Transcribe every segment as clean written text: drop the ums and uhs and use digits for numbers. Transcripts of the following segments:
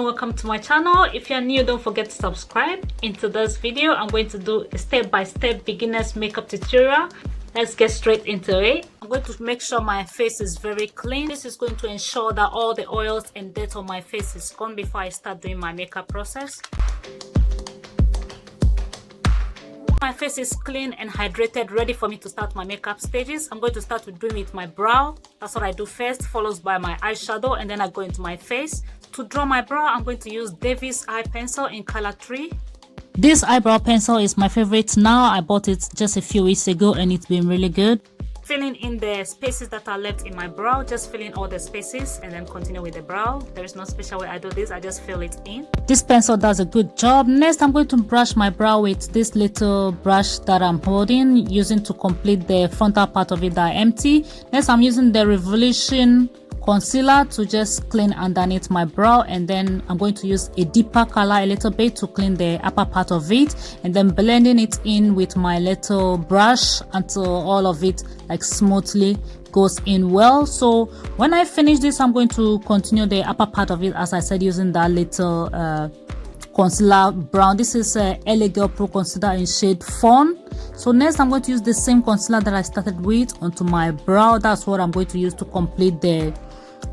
and welcome to my channel. If you're new, don't forget to subscribe. In today's video, I'm going to do a step-by-step beginner's makeup tutorial. Let's get straight into it. I'm going to make sure my face is very clean. This is going to ensure that all the oils and dirt on my face is gone before I start doing my makeup process. My face is clean and hydrated, ready for me to start my makeup stages. I'm going to start with doing with my brow. That's what I do first, followed by my eyeshadow, and then I go into my face. To draw my brow, I'm going to use Davis eye pencil in color 3. This eyebrow pencil is my favorite now. I bought it just a few weeks ago and it's been really good. Filling in the spaces that are left in my brow, just fill in all the spaces and then continue with the brow. There is no special way I do this, I just fill it in. This pencil does a good job. Next, I'm going to brush my brow with this little brush that I'm holding, using to complete the frontal part of it that I empty. Next, I'm using the Revolution concealer to just clean underneath my brow, and then I'm going to use a deeper color a little bit to clean the upper part of it, and then blending it in with my little brush until all of it like smoothly goes in well. So when I finish this, I'm going to continue the upper part of it, as I said, using that little concealer brown. This is LA Girl Pro concealer in shade Fawn. So next, I'm going to use the same concealer that I started with onto my brow. That's what I'm going to use to complete the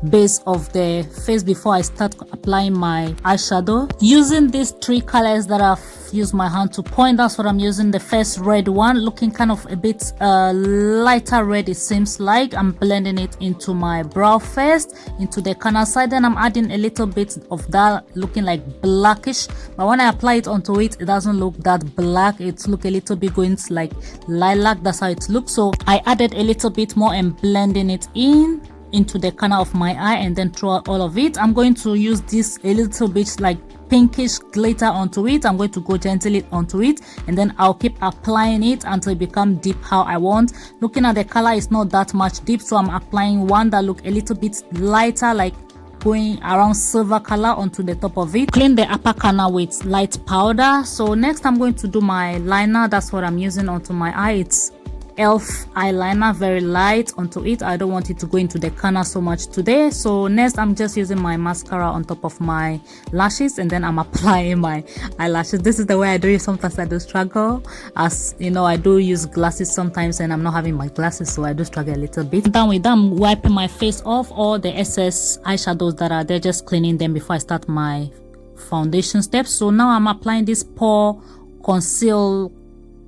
base of the face before I start applying my eyeshadow. Using these 3 colors that I've used my hand to point, that's what I'm using. The first red one, looking kind of a bit lighter red, it seems like. I'm blending it into my brow first, into the corner side, then I'm adding a little bit of that looking like blackish, but when I apply it onto it, it doesn't look that black. It looks a little bit going like lilac. That's how it looks. So I added a little bit more and blending it in into the corner of my eye, and then throughout all of it, I'm going to use this a little bit like pinkish glitter onto it. I'm going to go gently onto it, and then I'll keep applying it until it becomes deep how I want. Looking at the color, it's not that much deep, so I'm applying one that look a little bit lighter, like going around silver color onto the top of it. Clean the upper corner with light powder. So next, I'm going to do my liner. That's what I'm using onto my eye. It's Elf eyeliner, very light onto it. I don't want it to go into the corner so much today. So next, I'm just using my mascara on top of my lashes, and then I'm applying my eyelashes. This is the way I do it. Sometimes I do struggle, as you know, I do use glasses sometimes and I'm not having my glasses, so I do struggle a little bit. Done with that, I'm wiping my face off all the excess eyeshadows that are there, just cleaning them before I start my foundation steps. So now I'm applying this Pore Conceal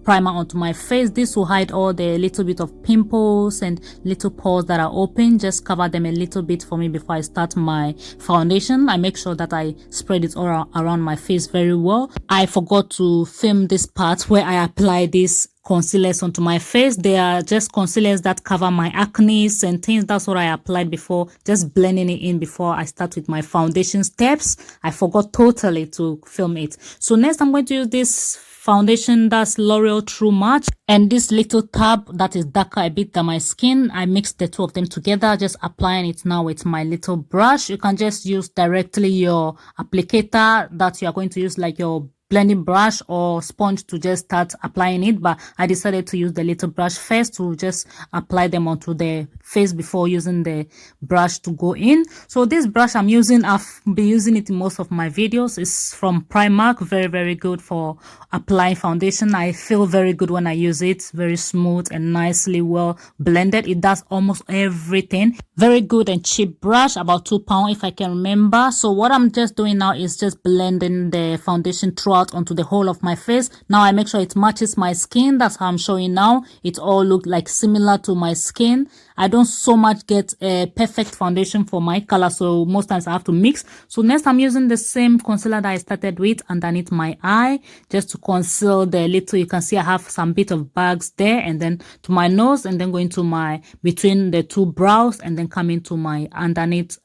primer onto my face. This will hide all the little bit of pimples and little pores that are open. Just cover them a little bit for me before I start my foundation. I make sure that I spread it all around my face very well. I forgot to film this part where I apply this concealers onto my face. They are just concealers that cover my acne and things. That's what I applied before, just blending it in before I start with my foundation steps. I forgot totally to film it. So next, I'm going to use this foundation, that's L'Oreal True Match, and this little tab that is darker a bit than my skin. I mixed the two of them together, just applying it now with my little brush. You can just use directly your applicator that you are going to use, like your blending brush or sponge, to just start applying it, but I decided to use the little brush first to just apply them onto the face before using the brush to go in. So this brush I'm using, I've been using it in most of my videos. It's from Primark, very good for applying foundation. I feel very good when I use it, very smooth and nicely well blended. It does almost everything. Very good and cheap brush, about £2 if I can remember. So what I'm just doing now is just blending the foundation throughout onto the whole of my face. Now I make sure it matches my skin. That's how I'm showing now. It all look like similar to my skin. I don't so much get a perfect foundation for my color, so most times I have to mix. So next, I'm using the same concealer that I started with underneath my eye, just to conceal the little, you can see I have some bit of bags there, and then to my nose, and then going to my between the two brows, and then coming to my underneath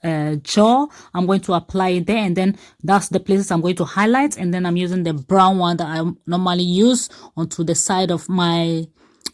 jaw. I'm going to apply it there, and then that's the places I'm going to highlight, and then I'm using the brown one that I normally use onto the side of my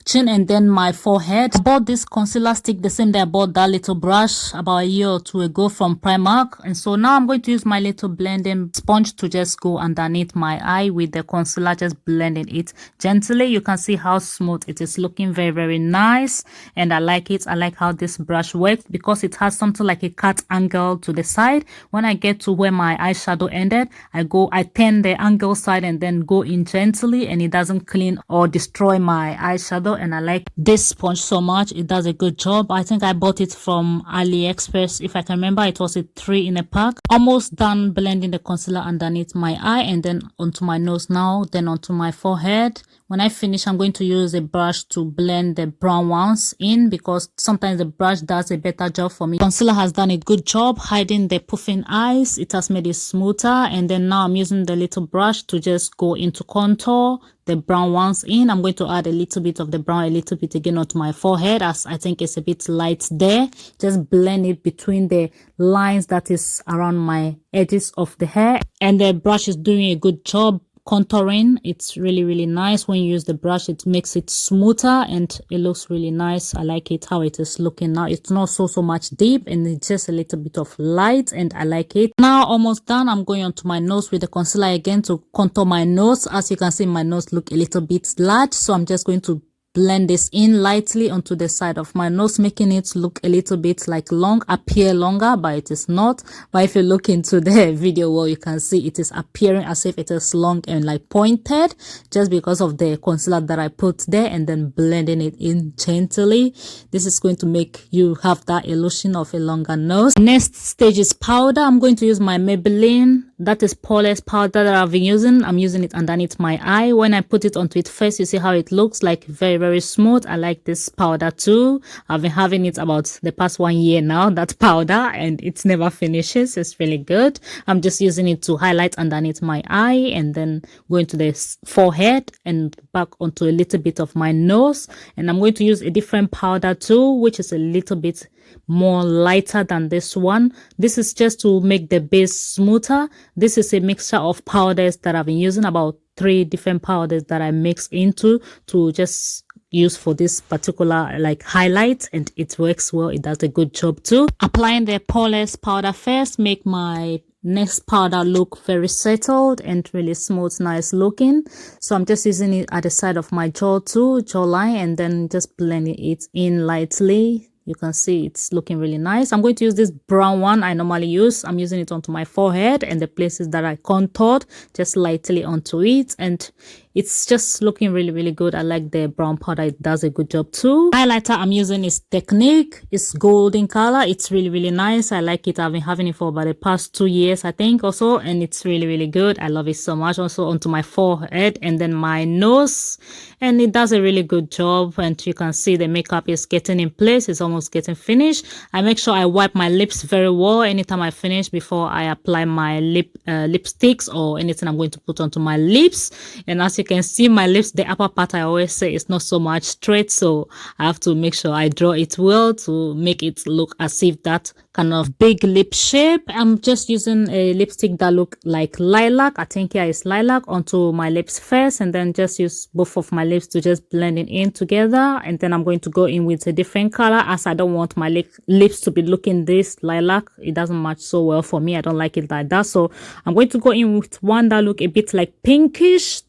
chin and then my forehead. I bought this concealer stick the same day I bought that little brush about a year or two ago from Primark, and so now I'm going to use my little blending sponge to just go underneath my eye with the concealer, just blending it gently. You can see how smooth it is, looking very nice, and I like it. I like how this brush works because it has something like a cut angle to the side. When I get to where my eyeshadow ended, I turn the angle side and then go in gently, and it doesn't clean or destroy my eyeshadow. And I like this sponge so much. It does a good job. I think I bought it from AliExpress. If I can remember, it was a 3 in a pack. Almost done blending the concealer underneath my eye and then onto my nose now, then onto my forehead. When I finish, I'm going to use a brush to blend the brown ones in because sometimes the brush does a better job for me. Concealer has done a good job hiding the puffing eyes. It has made it smoother, and then now I'm using the little brush to just go into contour the brown ones in. I'm going to add a little bit of the brown, a little bit again onto my forehead as I think it's a bit light there. Just blend it between the lines that is around my edges of the hair, and the brush is doing a good job contouring. It's really nice. When you use the brush, it makes it smoother and it looks really nice. I like it how it is looking now. It's not so much deep, and it's just a little bit of light, and I like it. Now almost done. I'm going onto my nose with the concealer again to contour my nose. As you can see, my nose look a little bit large, so I'm just going to blend this in lightly onto the side of my nose, making it look a little bit like appear longer, but it is not. But if you look into the video, well, you can see it is appearing as if it is long and like pointed, just because of the concealer that I put there and then blending it in gently. This is going to make you have that illusion of a longer nose. Next stage is powder. I'm going to use my Maybelline, that is poreless powder that I've been using. I'm using it underneath my eye. When I put it onto it first, you see how it looks like very smooth. I like this powder too. I've been having it about the past 1 year now, that powder, and it never finishes. It's really good. I'm just using it to highlight underneath my eye and then going to the forehead and back onto a little bit of my nose. And I'm going to use a different powder too, which is a little bit more lighter than this one. This is just to make the base smoother. This is a mixture of powders that I've been using, about 3 different powders that I mix into to just use for this particular like highlight, and it works well. It does a good job too. Applying the poreless powder first make my next powder look very settled and really smooth, nice looking. So I'm just using it at the side of my jaw too, jawline, and then just blending it in lightly. You can see it's looking really nice. I'm going to use this brown one I normally use. I'm using it onto my forehead and the places that I contoured, just lightly onto it, and it's just looking really good. I like the brown powder. It does a good job too. Highlighter I'm using is Technic. It's golden color. It's really nice. I like it. I've been having it for about the past 2 years, I think, or so, and it's really good. I love it so much. Also onto my forehead and then my nose, and it does a really good job. And you can see the makeup is getting in place. It's almost getting finished. I make sure I wipe my lips very well anytime I finish before I apply my lipsticks or anything I'm going to put onto my lips. And as you can see, my lips, the upper part, I always say it's not so much straight, so I have to make sure I draw it well to make it look as if that kind of big lip shape. I'm just using a lipstick that look like lilac. I think here is lilac onto my lips first, and then just use both of my lips to just blend it in together. And then I'm going to go in with a different color, as I don't want my lips to be looking this lilac. It doesn't match so well for me. I don't like it like that, so I'm going to go in with one that look a bit like pinkish.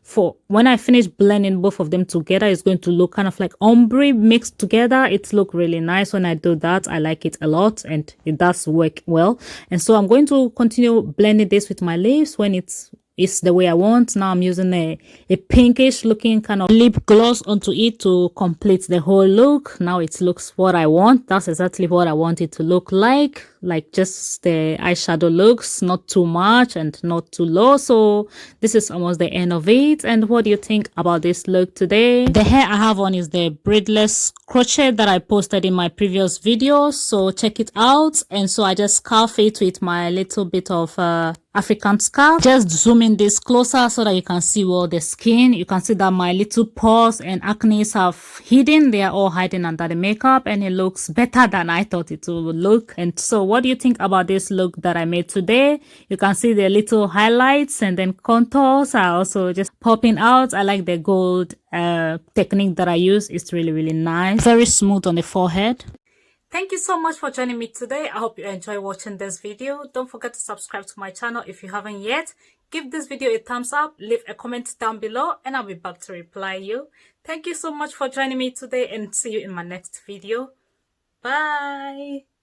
For when I finish blending both of them together, it's going to look kind of like ombre mixed together. It looks really nice when I do that. I like it a lot, and it does work well. And so I'm going to continue blending this with my lips when it's the way I want. Now I'm using a pinkish looking kind of lip gloss onto it to complete the whole look. Now it looks what I want. That's exactly what I want it to look like just the eyeshadow looks, not too much and not too low. So this is almost the end of it. And what do you think about this look today? The hair I have on is the braidless crochet that I posted in my previous video, so check it out. And so I just scarf it with my little bit of African scarf. Just zoom in this closer so that you can see well the skin. You can see that my little pores and acne have hidden. They are all hiding under the makeup, and it looks better than I thought it would look. And so what do you think about this look that I made today? You can see the little highlights and then contours are also just popping out. I like the gold technique that I use. It's really, really nice. Very smooth on the forehead. Thank you so much for joining me today. I hope you enjoy watching this video. Don't forget to subscribe to my channel if you haven't yet. Give this video a thumbs up, leave a comment down below, and I'll be back to reply you. Thank you so much for joining me today, and see you in my next video. Bye.